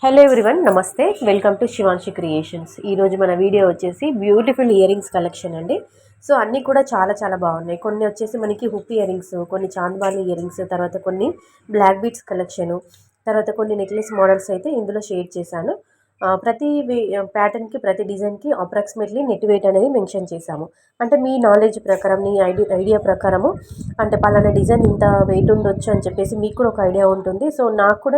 Hello everyone, నమస్తే. Welcome to Shivanshi creations. ఈరోజు మన వీడియో వచ్చేసి బ్యూటిఫుల్ ఇయర్ రింగ్స్ కలెక్షన్ అండి. సో అన్నీ కూడా చాలా చాలా బాగున్నాయి. కొన్ని వచ్చేసి మనకి హుక్ ఇయర్ రింగ్స్, కొన్ని చాంద్బాలి ఇయర్ రింగ్స్, తర్వాత కొన్ని బ్లాక్ బీట్స్ కలెక్షను, తర్వాత కొన్ని నెక్లెస్ మోడల్స్ అయితే ఇందులో షేర్ చేశాను. ప్రతి ప్యాటర్న్కి, ప్రతి డిజైన్కి అప్రాక్సిమేట్లీ నెట్ వెయిట్ అనేది మెన్షన్ చేశాము. అంటే మీ నాలెడ్జ్ ప్రకారం, మీ ఐడియా ప్రకారము, అంటే పలానా డిజైన్ ఇంత వెయిట్ ఉండొచ్చు అని చెప్పేసి మీకు కూడా ఒక ఐడియా ఉంటుంది. సో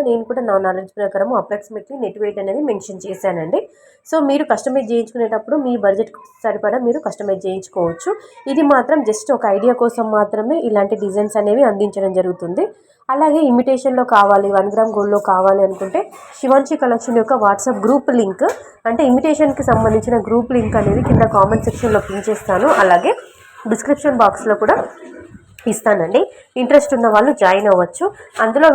నేను కూడా నా నాలెడ్జ్ ప్రకారం అప్రాక్సిమేట్లీ నెట్ వెయిట్ అనేది మెన్షన్ చేశానండి. సో మీరు కస్టమైజ్ చేయించుకునేటప్పుడు మీ బడ్జెట్కి సరిపడా మీరు కస్టమైజ్ చేయించుకోవచ్చు. ఇది మాత్రం జస్ట్ ఒక ఐడియా కోసం మాత్రమే ఇలాంటి డిజైన్స్ అనేవి అందించడం జరుగుతుంది. అలాగే ఇమిటేషన్లో కావాలి, 1 గ్రామ్ గోల్డ్లో కావాలి అనుకుంటే శివాన్షి కలెక్షన్ యొక్క వాట్సాప్ గ్రూప్ లింక్, అంటే ఇమిటేషన్కి సంబంధించిన గ్రూప్ లింక్ అనేది కింద కామెంట్ సెక్షన్లో పిన్ చేస్తాను. అలాగే డిస్క్రిప్షన్ బాక్స్లో కూడా ఇస్తానండి. ఇంట్రెస్ట్ ఉన్న వాళ్ళు జాయిన్ అవ్వచ్చు. అందులో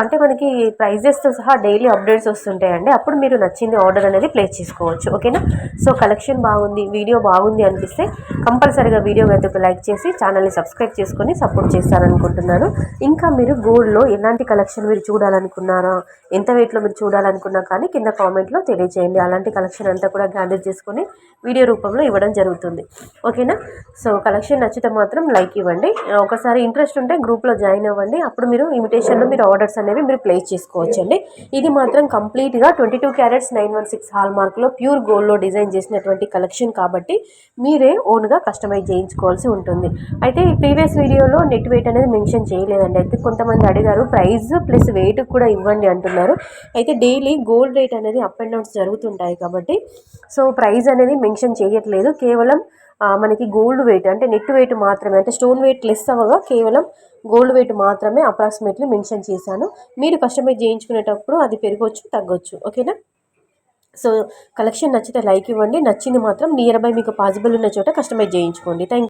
అంటే మనకి ప్రైజెస్తో సహా డైలీ అప్డేట్స్ వస్తుంటాయండి. అప్పుడు మీరు నచ్చింది ఆర్డర్ అనేది ప్లేస్ చేసుకోవచ్చు. ఓకేనా? సో కలెక్షన్ బాగుంది, వీడియో బాగుంది అనిపిస్తే కంపల్సరీగా వీడియో వెతుకు లైక్ చేసి ఛానల్ని సబ్స్క్రైబ్ చేసుకొని సపోర్ట్ చేస్తారనుకుంటున్నాను. ఇంకా మీరు గోల్డ్లో ఎలాంటి కలెక్షన్ మీరు చూడాలనుకున్నారా, ఎంత వెయిట్లో మీరు చూడాలనుకున్నా కానీ కింద కామెంట్లో తెలియజేయండి. అలాంటి కలెక్షన్ అంతా కూడా గ్యాదర్ చేసుకొని వీడియో రూపంలో ఇవ్వడం జరుగుతుంది. ఓకేనా? సో కలెక్షన్ నచ్చితే మాత్రం లైక్ ఇవ్వండి. ఒకసారి ఇంట్రెస్ట్ ఉంటే గ్రూప్లో జాయిన్ అవ్వండి. అప్పుడు మీరు ఇమిటేషన్లో మీరు ఆర్డర్స్ అనేవి మీరు ప్లేస్ చేసుకోవచ్చండి. ఇది మాత్రం కంప్లీట్గా 22 క్యారెట్స్ 916 హాల్ మార్క్లో ప్యూర్ గోల్డ్లో డిజైన్ చేసినటువంటి కలెక్షన్ కాబట్టి మీరే ఓన్గా కస్టమైజ్ చేయించుకోవాల్సి ఉంటుంది. అయితే ఈ ప్రీవియస్ వీడియోలో నెట్ వెయిట్ అనేది మెన్షన్ చేయలేదండి. అయితే కొంతమంది అడిగారు ప్రైస్ ప్లస్ వెయిట్ కూడా ఇవ్వండి అంటున్నారు. అయితే డైలీ గోల్డ్ రేట్ అనేది అప్ అండ్ డౌన్స్ జరుగుతుంటాయి కాబట్టి సో ప్రైస్ అనేది మెన్షన్ చేయట్లేదు. కేవలం మనకి గోల్డ్ వెయిట్ అంటే నెట్ వెయిట్ మాత్రమే, అంటే స్టోన్ వెయిట్ లెస్ అవ్వగా కేవలం గోల్డ్ వెయిట్ మాత్రమే అప్రాక్సిమేట్లీ మెన్షన్ చేశాను. మీరు కస్టమైజ్ చేయించుకునేటప్పుడు అది పెరగవచ్చు, తగ్గొచ్చు. ఓకేనా? సో కలెక్షన్ నచ్చితే లైక్ ఇవ్వండి. నచ్చింది మాత్రం నియర్ బై మీకు పాసిబుల్ ఉన్న చోట కస్టమైజ్ చేయించుకోండి. థ్యాంక్